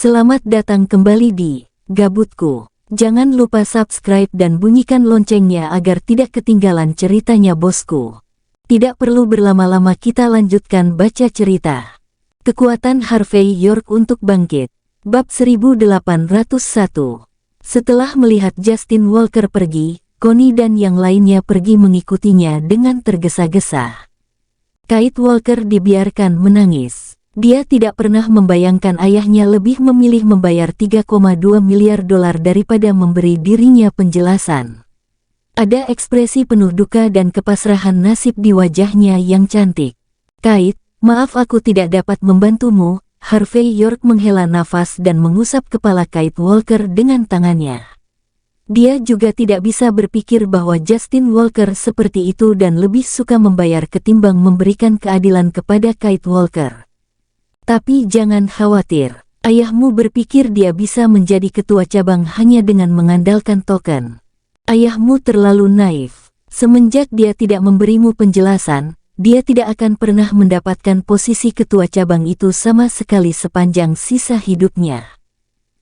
Selamat datang kembali di Gabutku. Jangan lupa subscribe dan bunyikan loncengnya agar tidak ketinggalan ceritanya bosku. Tidak perlu berlama-lama, kita lanjutkan baca cerita. Kekuatan Harvey York untuk bangkit. Bab 1801. Setelah melihat Justin Walker pergi, Connie dan yang lainnya pergi mengikutinya dengan tergesa-gesa. Kate Walker dibiarkan menangis. Dia tidak pernah membayangkan ayahnya lebih memilih membayar $3,2 miliar daripada memberi dirinya penjelasan. Ada ekspresi penuh duka dan kepasrahan nasib di wajahnya yang cantik. Kate, maaf aku tidak dapat membantumu. Harvey York menghela nafas dan mengusap kepala Kate Walker dengan tangannya. Dia juga tidak bisa berpikir bahwa Justin Walker seperti itu dan lebih suka membayar ketimbang memberikan keadilan kepada Kate Walker. Tapi jangan khawatir, ayahmu berpikir dia bisa menjadi ketua cabang hanya dengan mengandalkan token. Ayahmu terlalu naif. Semenjak dia tidak memberimu penjelasan, dia tidak akan pernah mendapatkan posisi ketua cabang itu sama sekali sepanjang sisa hidupnya.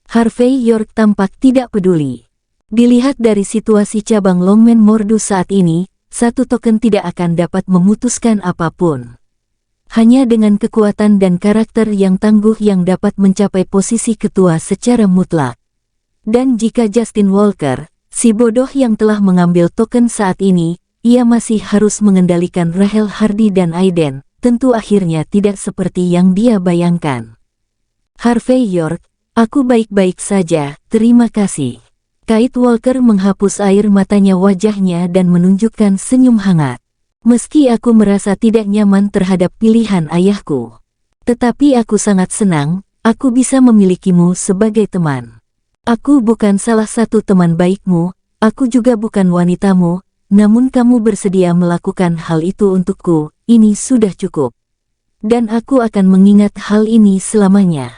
Harvey York tampak tidak peduli. Dilihat dari situasi cabang Longman Mordu saat ini, satu token tidak akan dapat memutuskan apapun. Hanya dengan kekuatan dan karakter yang tangguh yang dapat mencapai posisi ketua secara mutlak. Dan jika Justin Walker, si bodoh yang telah mengambil token saat ini, ia masih harus mengendalikan Rahel Hardy dan Aiden, tentu akhirnya tidak seperti yang dia bayangkan. Harvey York, aku baik-baik saja, terima kasih. Kate Walker menghapus air matanya wajahnya dan menunjukkan senyum hangat. Meski aku merasa tidak nyaman terhadap pilihan ayahku, tetapi aku sangat senang, aku bisa memilikimu sebagai teman. Aku bukan salah satu teman baikmu, aku juga bukan wanitamu, namun kamu bersedia melakukan hal itu untukku, ini sudah cukup. Dan aku akan mengingat hal ini selamanya.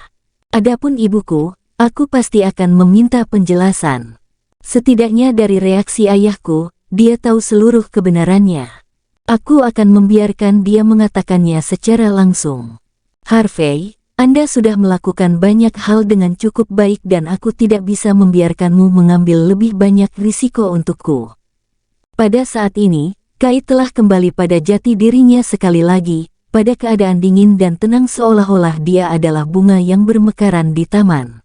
Adapun ibuku, aku pasti akan meminta penjelasan. Setidaknya dari reaksi ayahku, dia tahu seluruh kebenarannya. Aku akan membiarkan dia mengatakannya secara langsung. Harvey, Anda sudah melakukan banyak hal dengan cukup baik dan aku tidak bisa membiarkanmu mengambil lebih banyak risiko untukku. Pada saat ini, Kate telah kembali pada jati dirinya sekali lagi, pada keadaan dingin dan tenang seolah-olah dia adalah bunga yang bermekaran di taman.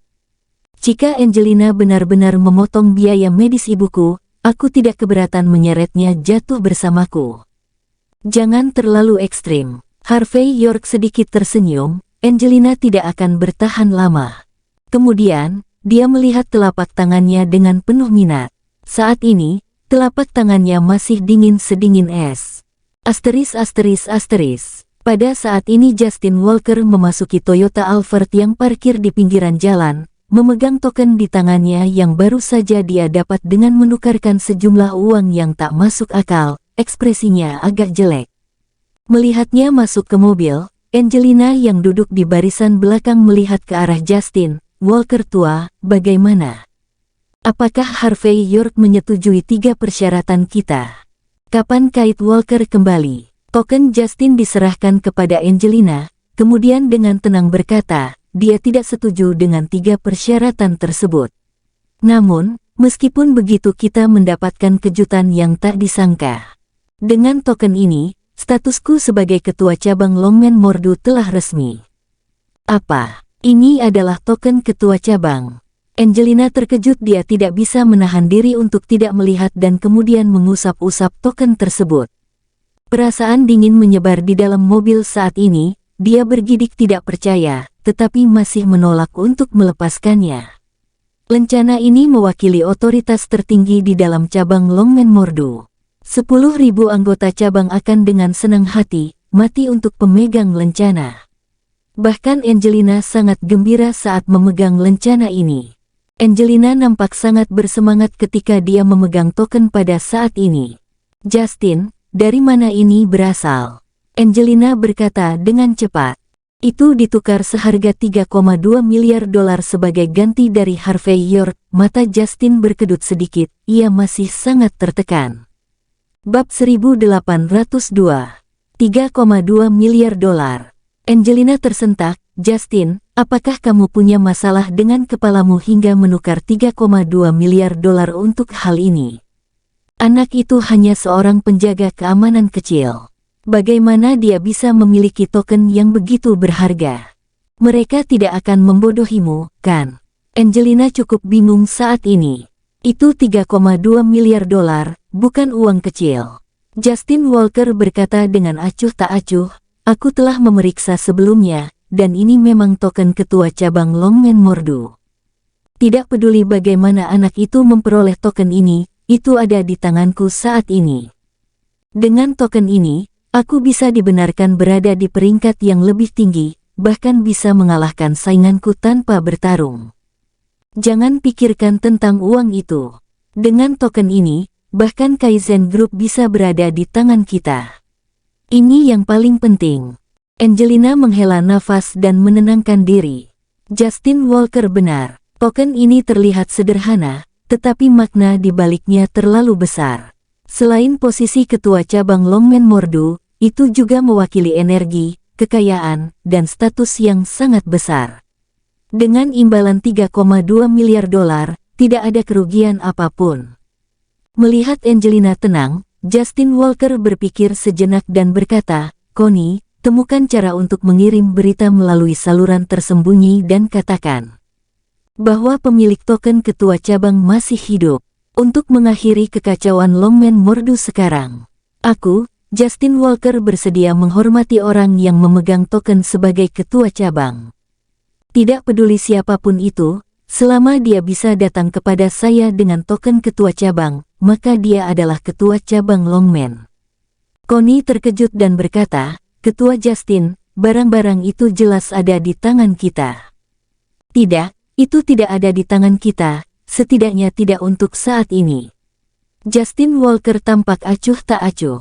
Jika Angelina benar-benar memotong biaya medis ibuku, aku tidak keberatan menyeretnya jatuh bersamaku. Jangan terlalu ekstrim. Harvey York sedikit tersenyum, Angelina tidak akan bertahan lama. Kemudian, dia melihat telapak tangannya dengan penuh minat. Saat ini, telapak tangannya masih dingin sedingin es. Pada saat ini Justin Walker memasuki Toyota Alphard yang parkir di pinggiran jalan, memegang token di tangannya yang baru saja dia dapat dengan menukarkan sejumlah uang yang tak masuk akal. Ekspresinya agak jelek. Melihatnya masuk ke mobil, Angelina yang duduk di barisan belakang melihat ke arah Justin Walker tua, bagaimana? Apakah Harvey York menyetujui 3 persyaratan kita? Kapan Kate Walker kembali? Token Justin diserahkan kepada Angelina, kemudian dengan tenang berkata, dia tidak setuju dengan 3 persyaratan tersebut. Namun, meskipun begitu kita mendapatkan kejutan yang tak disangka. Dengan token ini, statusku sebagai ketua cabang Longman Mordu telah resmi. Apa? Ini adalah token ketua cabang. Angelina terkejut, dia tidak bisa menahan diri untuk tidak melihat dan kemudian mengusap-usap token tersebut. Perasaan dingin menyebar di dalam mobil saat ini, dia bergidik tidak percaya, tetapi masih menolak untuk melepaskannya. Lencana ini mewakili otoritas tertinggi di dalam cabang Longman Mordu. 10.000 anggota cabang akan dengan senang hati mati untuk pemegang lencana. Bahkan Angelina sangat gembira saat memegang lencana ini. Angelina nampak sangat bersemangat ketika dia memegang token pada saat ini. Justin, dari mana ini berasal? Angelina berkata dengan cepat. Itu ditukar seharga $3,2 miliar sebagai ganti dari Harvey York. Mata Justin berkedut sedikit, ia masih sangat tertekan. Bab 1802. $3,2 miliar. Angelina tersentak, Justin, apakah kamu punya masalah dengan kepalamu hingga menukar 3,2 miliar dolar untuk hal ini? Anak itu hanya seorang penjaga keamanan kecil. Bagaimana dia bisa memiliki token yang begitu berharga? Mereka tidak akan membodohimu, kan? Angelina cukup bingung saat ini. Itu 3,2 miliar dolar, bukan uang kecil. Justin Walker berkata dengan acuh tak acuh, aku telah memeriksa sebelumnya, dan ini memang token ketua cabang Longmen Mordu. Tidak peduli bagaimana anak itu memperoleh token ini, itu ada di tanganku saat ini. Dengan token ini, aku bisa dibenarkan berada di peringkat yang lebih tinggi, bahkan bisa mengalahkan sainganku tanpa bertarung. Jangan pikirkan tentang uang itu. Dengan token ini, bahkan Kaizen Group bisa berada di tangan kita. Ini yang paling penting. Angelina menghela nafas dan menenangkan diri. Justin Walker benar. Token ini terlihat sederhana, tetapi makna di baliknya terlalu besar. Selain posisi ketua cabang Longmen Mordu, itu juga mewakili energi, kekayaan, dan status yang sangat besar. Dengan imbalan 3,2 miliar dolar, tidak ada kerugian apapun. Melihat Angelina tenang, Justin Walker berpikir sejenak dan berkata, Connie, temukan cara untuk mengirim berita melalui saluran tersembunyi dan katakan bahwa pemilik token ketua cabang masih hidup. Untuk mengakhiri kekacauan Longmen Mordu sekarang, aku, Justin Walker, bersedia menghormati orang yang memegang token sebagai ketua cabang. Tidak peduli siapapun itu, selama dia bisa datang kepada saya dengan token ketua cabang, maka dia adalah ketua cabang Longmen. Connie terkejut dan berkata, Ketua Justin, barang-barang itu jelas ada di tangan kita. Tidak, itu tidak ada di tangan kita, setidaknya tidak untuk saat ini. Justin Walker tampak acuh tak acuh.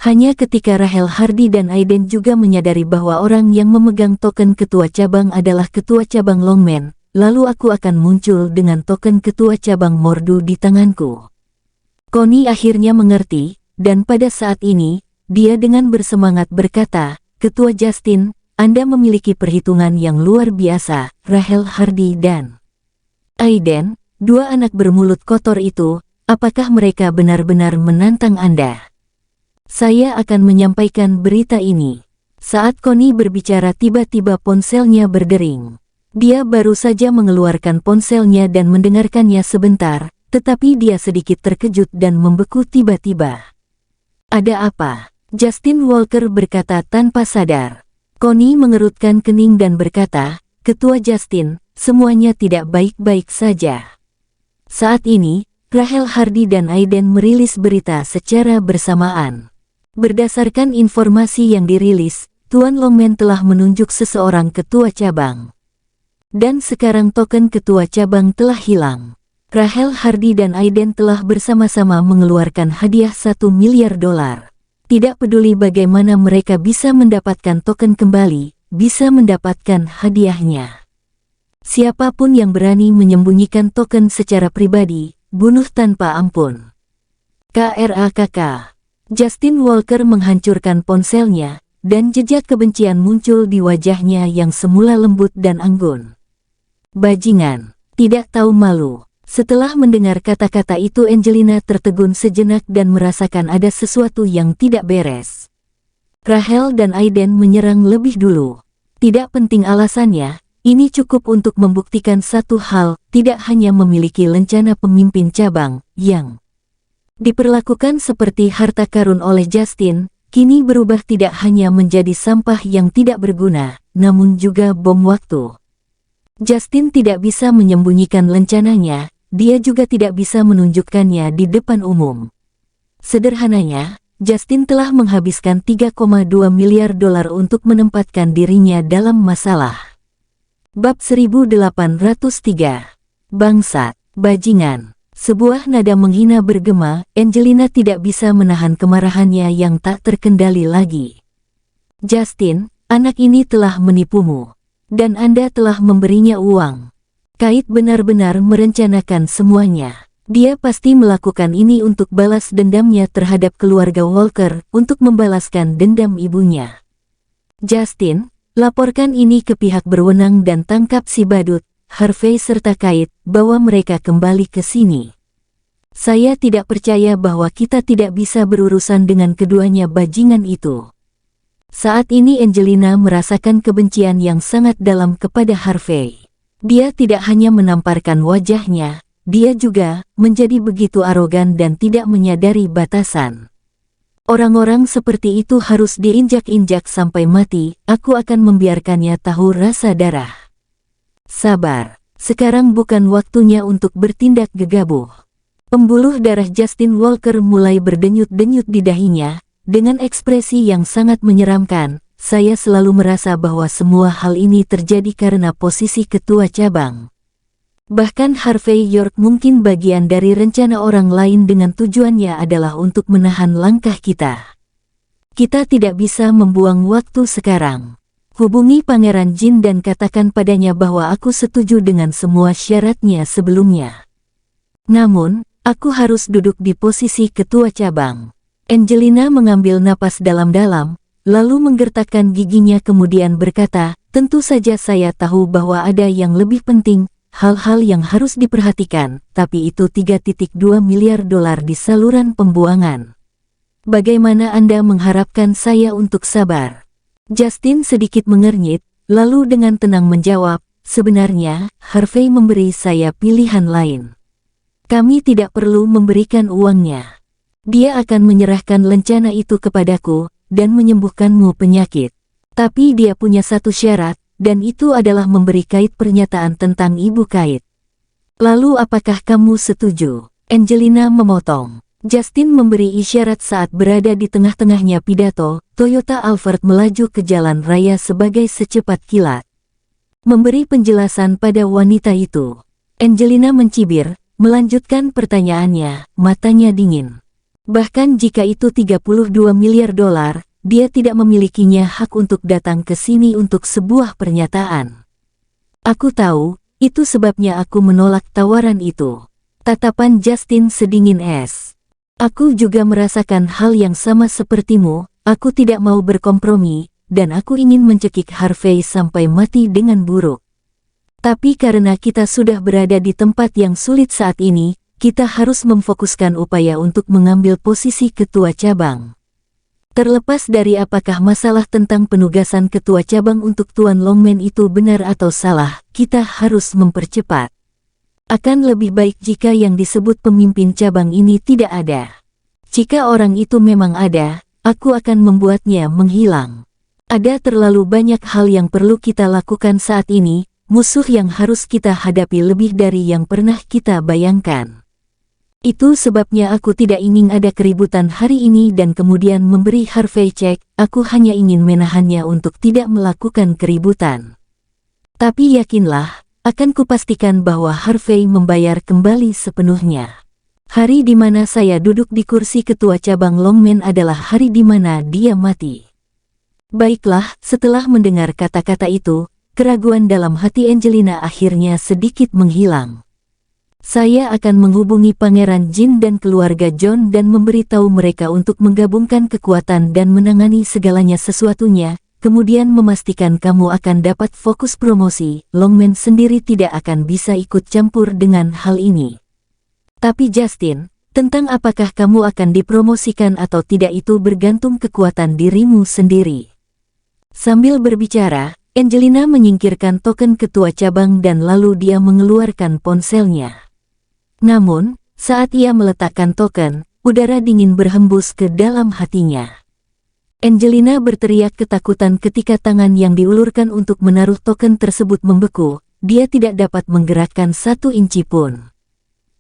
Hanya ketika Rahel Hardy dan Aiden juga menyadari bahwa orang yang memegang token ketua cabang adalah ketua cabang Longmen, lalu aku akan muncul dengan token ketua cabang Mordu di tanganku. Connie akhirnya mengerti, dan pada saat ini, dia dengan bersemangat berkata, Ketua Justin, Anda memiliki perhitungan yang luar biasa, Rahel Hardy dan Aiden, dua anak bermulut kotor itu, apakah mereka benar-benar menantang Anda? Saya akan menyampaikan berita ini. Saat Connie berbicara tiba-tiba ponselnya berdering. Dia baru saja mengeluarkan ponselnya dan mendengarkannya sebentar, tetapi dia sedikit terkejut dan membeku tiba-tiba. Ada apa? Justin Walker berkata tanpa sadar. Connie mengerutkan kening dan berkata, Ketua Justin, semuanya tidak baik-baik saja. Saat ini, Rahel Hardy dan Aiden merilis berita secara bersamaan. Berdasarkan informasi yang dirilis, Tuan Longmen telah menunjuk seseorang ketua cabang. Dan sekarang token ketua cabang telah hilang. Rahel Hardy dan Aiden telah bersama-sama mengeluarkan hadiah 1 miliar dolar. Tidak peduli bagaimana mereka bisa mendapatkan token kembali, bisa mendapatkan hadiahnya. Siapapun yang berani menyembunyikan token secara pribadi, bunuh tanpa ampun. KRAKK. Justin Walker menghancurkan ponselnya, dan jejak kebencian muncul di wajahnya yang semula lembut dan anggun. Bajingan, tidak tahu malu. Setelah mendengar kata-kata itu Angelina tertegun sejenak dan merasakan ada sesuatu yang tidak beres. Rahel dan Aiden menyerang lebih dulu. Tidak penting alasannya, ini cukup untuk membuktikan satu hal, tidak hanya memiliki lencana pemimpin cabang, yang diperlakukan seperti harta karun oleh Justin, kini berubah tidak hanya menjadi sampah yang tidak berguna, namun juga bom waktu. Justin tidak bisa menyembunyikan lencananya, dia juga tidak bisa menunjukkannya di depan umum. Sederhananya, Justin telah menghabiskan 3,2 miliar dolar untuk menempatkan dirinya dalam masalah. Bab 1803. Bangsat, bajingan. Sebuah nada menghina bergema, Angelina tidak bisa menahan kemarahannya yang tak terkendali lagi. Justin, anak ini telah menipumu. Dan Anda telah memberinya uang. Kate benar-benar merencanakan semuanya. Dia pasti melakukan ini untuk balas dendamnya terhadap keluarga Walker, untuk membalaskan dendam ibunya. Justin, Laporkan ini ke pihak berwenang dan tangkap si badut, Harvey serta Kate, bawa mereka kembali ke sini. Saya tidak percaya bahwa kita tidak bisa berurusan dengan keduanya bajingan itu. Saat ini Angelina merasakan kebencian yang sangat dalam kepada Harvey. Dia tidak hanya menamparkan wajahnya, dia juga menjadi begitu arogan dan tidak menyadari batasan. Orang-orang seperti itu harus diinjak-injak sampai mati, aku akan membiarkannya tahu rasa darah. Sabar, sekarang bukan waktunya untuk bertindak gegabah. Pembuluh darah Justin Walker mulai berdenyut-denyut di dahinya, dengan ekspresi yang sangat menyeramkan. Saya selalu merasa bahwa semua hal ini terjadi karena posisi ketua cabang. Bahkan Harvey York mungkin bagian dari rencana orang lain dengan tujuannya adalah untuk menahan langkah kita. Kita tidak bisa membuang waktu sekarang. Hubungi Pangeran Jin dan katakan padanya bahwa aku setuju dengan semua syaratnya sebelumnya. Namun, aku harus duduk di posisi ketua cabang. Angelina mengambil napas dalam-dalam, lalu menggertakkan giginya kemudian berkata, tentu saja saya tahu bahwa ada yang lebih penting, hal-hal yang harus diperhatikan, tapi itu 3.2 miliar dolar di saluran pembuangan. Bagaimana Anda mengharapkan saya untuk sabar? Justin sedikit mengernyit, lalu dengan tenang menjawab, sebenarnya, Harvey memberi saya pilihan lain. Kami tidak perlu memberikan uangnya. Dia akan menyerahkan lencana itu kepadaku, dan menyembuhkanmu penyakit. Tapi dia punya satu syarat, dan itu adalah memberi Kate pernyataan tentang Ibu Kate. Lalu apakah kamu setuju? Angelina memotong. Justin memberi isyarat saat berada di tengah-tengahnya pidato. Toyota Alphard melaju ke jalan raya sebagai secepat kilat. Memberi penjelasan pada wanita itu. Angelina mencibir, melanjutkan pertanyaannya, matanya dingin. Bahkan jika itu 32 miliar dolar, dia tidak memilikinya hak untuk datang ke sini untuk sebuah pernyataan. Aku tahu, itu sebabnya aku menolak tawaran itu. Tatapan Justin sedingin es. Aku juga merasakan hal yang sama sepertimu, aku tidak mau berkompromi, dan aku ingin mencekik Harvey sampai mati dengan buruk. Tapi karena kita sudah berada di tempat yang sulit saat ini, kita harus memfokuskan upaya untuk mengambil posisi ketua cabang. Terlepas dari apakah masalah tentang penugasan ketua cabang untuk Tuan Longman itu benar atau salah, kita harus mempercepat. Akan lebih baik jika yang disebut pemimpin cabang ini tidak ada. Jika orang itu memang ada, aku akan membuatnya menghilang. Ada terlalu banyak hal yang perlu kita lakukan saat ini, musuh yang harus kita hadapi lebih dari yang pernah kita bayangkan. Itu sebabnya aku tidak ingin ada keributan hari ini dan kemudian memberi Harvey cek, aku hanya ingin menahannya untuk tidak melakukan keributan. Tapi yakinlah, akan kupastikan bahwa Harvey membayar kembali sepenuhnya. Hari di mana saya duduk di kursi ketua cabang Longman adalah hari di mana dia mati. Baiklah, setelah mendengar kata-kata itu, keraguan dalam hati Angelina akhirnya sedikit menghilang. Saya akan menghubungi Pangeran Jin dan keluarga John dan memberitahu mereka untuk menggabungkan kekuatan dan menangani segalanya sesuatunya, kemudian memastikan kamu akan dapat fokus promosi. Longman sendiri tidak akan bisa ikut campur dengan hal ini. Tapi Justin, tentang apakah kamu akan dipromosikan atau tidak itu bergantung kekuatan dirimu sendiri. Sambil berbicara, Angelina menyingkirkan token ketua cabang dan lalu dia mengeluarkan ponselnya. Namun, saat ia meletakkan token, udara dingin berhembus ke dalam hatinya. Angelina berteriak ketakutan ketika tangan yang diulurkan untuk menaruh token tersebut membeku, dia tidak dapat menggerakkan 1 inci pun.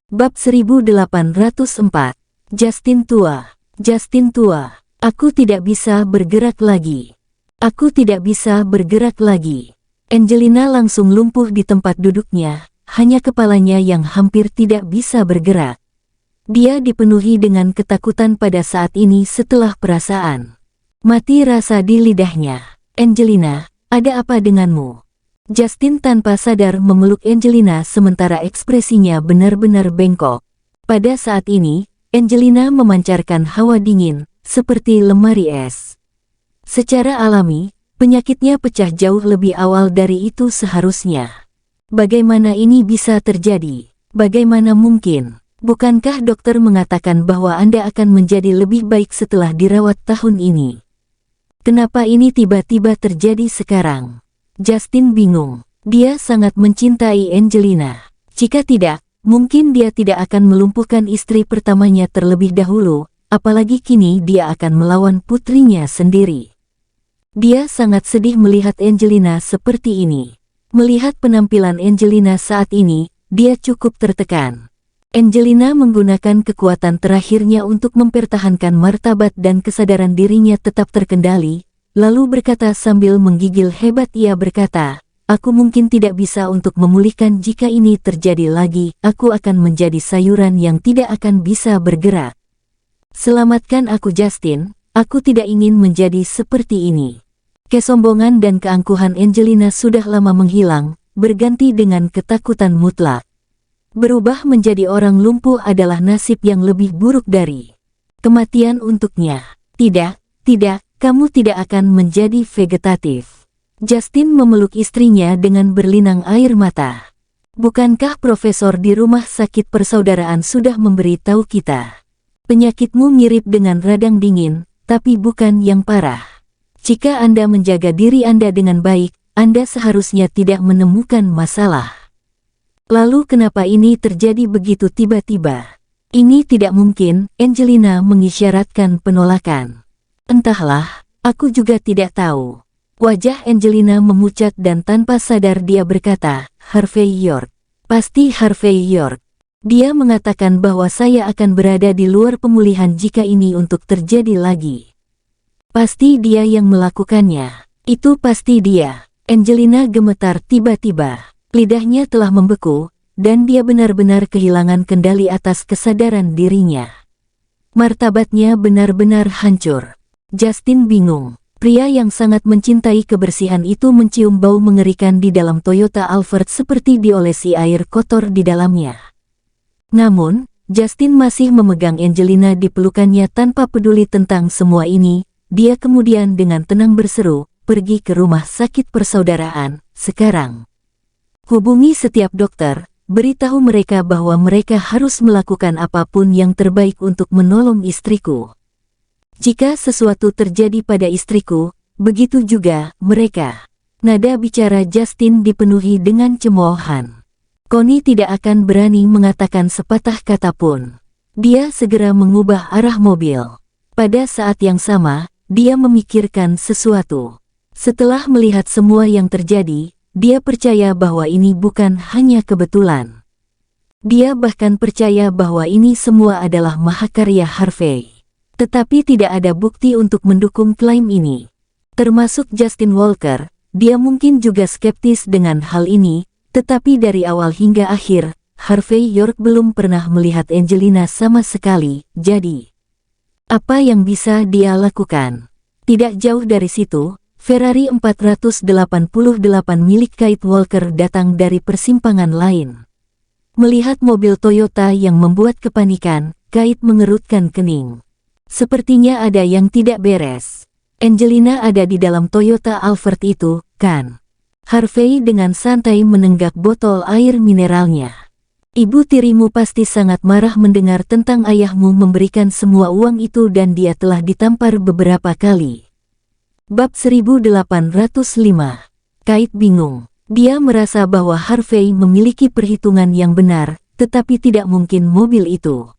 Bab 1804. Justin tua. Justin tua. Aku tidak bisa bergerak lagi. Aku tidak bisa bergerak lagi. Angelina langsung lumpuh di tempat duduknya, hanya kepalanya yang hampir tidak bisa bergerak. Dia dipenuhi dengan ketakutan pada saat ini setelah perasaan mati rasa di lidahnya. Angelina, ada apa denganmu? Justin tanpa sadar memeluk Angelina sementara ekspresinya benar-benar bengkok. Pada saat ini, Angelina memancarkan hawa dingin, seperti lemari es. Secara alami, Penyakitnya pecah jauh lebih awal dari itu seharusnya. Bagaimana ini bisa terjadi? Bagaimana mungkin? Bukankah dokter mengatakan bahwa Anda akan menjadi lebih baik setelah dirawat tahun ini? Kenapa ini tiba-tiba terjadi sekarang? Justin bingung. Dia sangat mencintai Angelina. Jika tidak, mungkin dia tidak akan melumpuhkan istri pertamanya terlebih dahulu, apalagi kini dia akan melawan putrinya sendiri. Dia sangat sedih melihat Angelina seperti ini. Melihat penampilan Angelina saat ini, dia cukup tertekan. Angelina menggunakan kekuatan terakhirnya untuk mempertahankan martabat dan kesadaran dirinya tetap terkendali, lalu berkata sambil menggigil hebat. Ia berkata, "Aku mungkin tidak bisa untuk memulihkan jika ini terjadi lagi, aku akan menjadi sayuran yang tidak akan bisa bergerak. Selamatkan aku Justin, aku tidak ingin menjadi seperti ini." Kesombongan dan keangkuhan Angelina sudah lama menghilang, berganti dengan ketakutan mutlak. Berubah menjadi orang lumpuh adalah nasib yang lebih buruk dari kematian untuknya. Tidak, kamu tidak akan menjadi vegetatif. Justin memeluk istrinya dengan berlinang air mata. Bukankah profesor di rumah sakit persaudaraan sudah memberitahu kita? Penyakitmu mirip dengan radang dingin, tapi bukan yang parah. Jika Anda menjaga diri Anda dengan baik, Anda seharusnya tidak menemukan masalah. Lalu kenapa ini terjadi begitu tiba-tiba? Ini tidak mungkin, Angelina mengisyaratkan penolakan. Entahlah, aku juga tidak tahu. Wajah Angelina memucat dan tanpa sadar dia berkata, Harvey York. Pasti Harvey York. Dia mengatakan bahwa saya akan berada di luar pemulihan jika ini untuk terjadi lagi. Pasti dia yang melakukannya. Itu pasti dia. Angelina gemetar tiba-tiba. Lidahnya telah membeku, dan dia benar-benar kehilangan kendali atas kesadaran dirinya. Martabatnya benar-benar hancur. Justin bingung. Pria yang sangat mencintai kebersihan itu mencium bau mengerikan di dalam Toyota Alphard seperti diolesi air kotor di dalamnya. Namun, Justin masih memegang Angelina di pelukannya tanpa peduli tentang semua ini. Dia kemudian dengan tenang berseru, "Pergi ke rumah sakit persaudaraan, sekarang. Hubungi setiap dokter, beritahu mereka bahwa mereka harus melakukan apapun yang terbaik untuk menolong istriku. Jika sesuatu terjadi pada istriku, begitu juga mereka." Nada bicara Justin dipenuhi dengan cemoohan. Connie tidak akan berani mengatakan sepatah kata pun. Dia segera mengubah arah mobil. Pada saat yang sama, dia memikirkan sesuatu. Setelah melihat semua yang terjadi, dia percaya bahwa ini bukan hanya kebetulan. Dia bahkan percaya bahwa ini semua adalah mahakarya Harvey. Tetapi tidak ada bukti untuk mendukung klaim ini. Termasuk Justin Walker, dia mungkin juga skeptis dengan hal ini, tetapi dari awal hingga akhir, Harvey York belum pernah melihat Angelina sama sekali, jadi apa yang bisa dia lakukan? Tidak jauh dari situ, Ferrari 488 milik Kate Walker datang dari persimpangan lain. Melihat mobil Toyota yang membuat kepanikan, Kate mengerutkan kening. Sepertinya ada yang tidak beres. Angelina ada di dalam Toyota Alphard itu, kan? Harvey dengan santai menenggak botol air mineralnya. Ibu tirimu pasti sangat marah mendengar tentang ayahmu memberikan semua uang itu dan dia telah ditampar beberapa kali. Bab 1805. Kate bingung. Dia merasa bahwa Harvey memiliki perhitungan yang benar, tetapi tidak mungkin mobil itu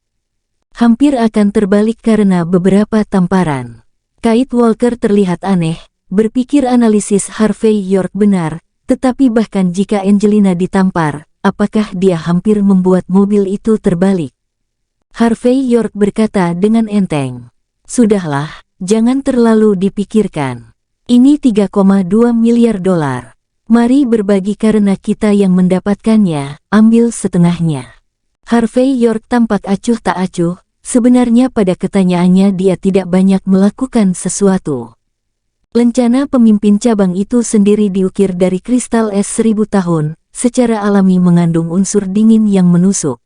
hampir akan terbalik karena beberapa tamparan. Kate Walker terlihat aneh, berpikir analisis Harvey York benar, tetapi bahkan jika Angelina ditampar, apakah dia hampir membuat mobil itu terbalik? Harvey York berkata dengan enteng. Sudahlah, jangan terlalu dipikirkan. Ini 3,2 miliar dolar. Mari berbagi karena kita yang mendapatkannya, ambil setengahnya. Harvey York tampak acuh tak acuh, sebenarnya pada ketanyaannya dia tidak banyak melakukan sesuatu. Lencana pemimpin cabang itu sendiri diukir dari kristal es 1000 tahun, secara alami mengandung unsur dingin yang menusuk.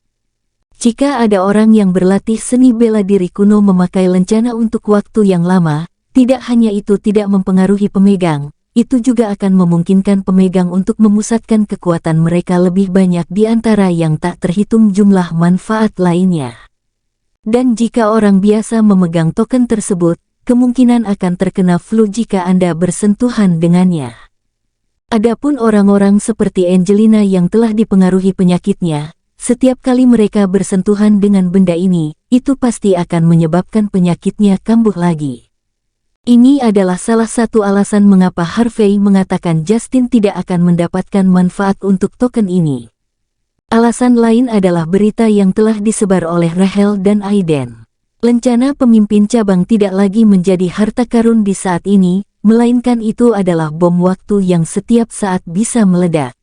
Jika ada orang yang berlatih seni bela diri kuno memakai lencana untuk waktu yang lama, tidak hanya itu tidak mempengaruhi pemegang, itu juga akan memungkinkan pemegang untuk memusatkan kekuatan mereka lebih banyak di antara yang tak terhitung jumlah manfaat lainnya. Dan jika orang biasa memegang token tersebut, kemungkinan akan terkena flu jika Anda bersentuhan dengannya. Adapun orang-orang seperti Angelina yang telah dipengaruhi penyakitnya, setiap kali mereka bersentuhan dengan benda ini, itu pasti akan menyebabkan penyakitnya kambuh lagi. Ini adalah salah satu alasan mengapa Harvey mengatakan Justin tidak akan mendapatkan manfaat untuk token ini. Alasan lain adalah berita yang telah disebar oleh Rachel dan Aiden. Lencana pemimpin cabang tidak lagi menjadi harta karun di saat ini, melainkan itu adalah bom waktu yang setiap saat bisa meledak.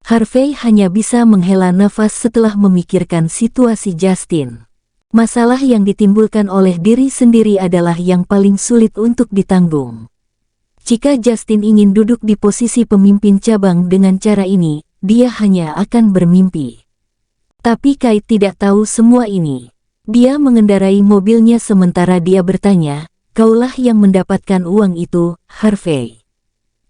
Harvey hanya bisa menghela nafas setelah memikirkan situasi Justin. Masalah yang ditimbulkan oleh diri sendiri adalah yang paling sulit untuk ditanggung. Jika Justin ingin duduk di posisi pemimpin cabang dengan cara ini, dia hanya akan bermimpi. Tapi Kate tidak tahu semua ini. Dia mengendarai mobilnya sementara dia bertanya, "Kaulah yang mendapatkan uang itu, Harvey.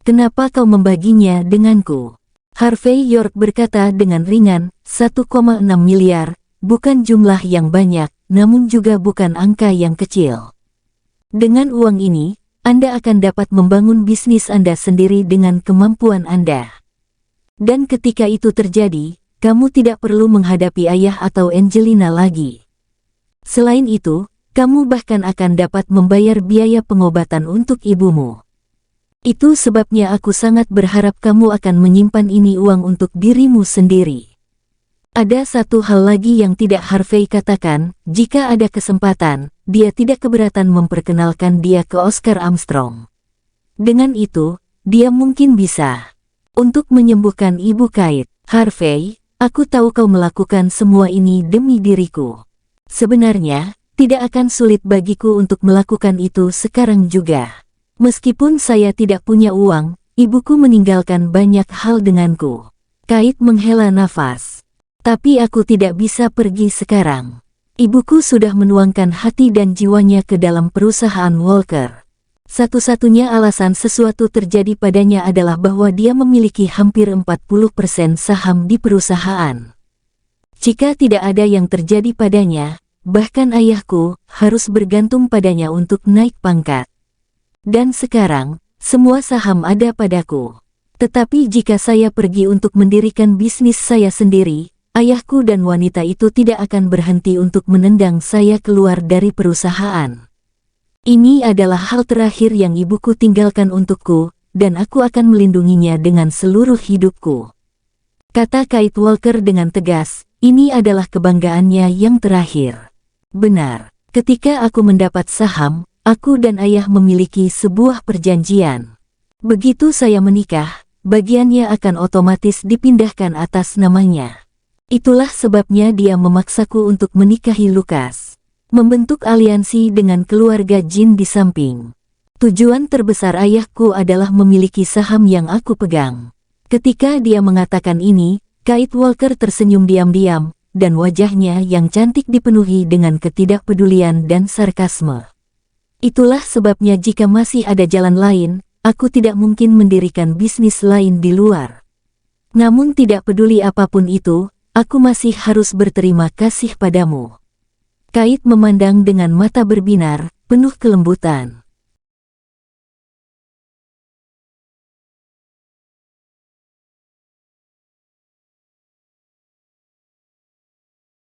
Kenapa kau membaginya denganku?" Harvey York berkata dengan ringan, 1,6 miliar. Bukan jumlah yang banyak, namun juga bukan angka yang kecil. Dengan uang ini, Anda akan dapat membangun bisnis Anda sendiri dengan kemampuan Anda. Dan ketika itu terjadi, kamu tidak perlu menghadapi ayah atau Angelina lagi. Selain itu, kamu bahkan akan dapat membayar biaya pengobatan untuk ibumu. Itu sebabnya aku sangat berharap kamu akan menyimpan ini uang untuk dirimu sendiri. Ada satu hal lagi yang tidak Harvey katakan, jika ada kesempatan, dia tidak keberatan memperkenalkan dia ke Oscar Armstrong. Dengan itu, dia mungkin bisa. Untuk menyembuhkan ibu Kate, Harvey, aku tahu kau melakukan semua ini demi diriku. Sebenarnya, tidak akan sulit bagiku untuk melakukan itu sekarang juga. Meskipun saya tidak punya uang, ibuku meninggalkan banyak hal denganku. Kate menghela nafas. Tapi aku tidak bisa pergi sekarang. Ibuku sudah menuangkan hati dan jiwanya ke dalam perusahaan Walker. Satu-satunya alasan sesuatu terjadi padanya adalah bahwa dia memiliki hampir 40% saham di perusahaan. Jika tidak ada yang terjadi padanya, bahkan ayahku harus bergantung padanya untuk naik pangkat. Dan sekarang, semua saham ada padaku. Tetapi jika saya pergi untuk mendirikan bisnis saya sendiri, ayahku dan wanita itu tidak akan berhenti untuk menendang saya keluar dari perusahaan. Ini adalah hal terakhir yang ibuku tinggalkan untukku, dan aku akan melindunginya dengan seluruh hidupku. Kata Kate Walker dengan tegas, ini adalah kebanggaannya yang terakhir. Benar, ketika aku mendapat saham, aku dan ayah memiliki sebuah perjanjian. Begitu saya menikah, bagiannya akan otomatis dipindahkan atas namanya. Itulah sebabnya dia memaksaku untuk menikahi Lucas. Membentuk aliansi dengan keluarga Jin di samping. Tujuan terbesar ayahku adalah memiliki saham yang aku pegang. Ketika dia mengatakan ini, Kate Walker tersenyum diam-diam, dan wajahnya yang cantik dipenuhi dengan ketidakpedulian dan sarkasme. Itulah sebabnya jika masih ada jalan lain, aku tidak mungkin mendirikan bisnis lain di luar. Namun tidak peduli apapun itu, aku masih harus berterima kasih padamu. Kate memandang dengan mata berbinar, penuh kelembutan.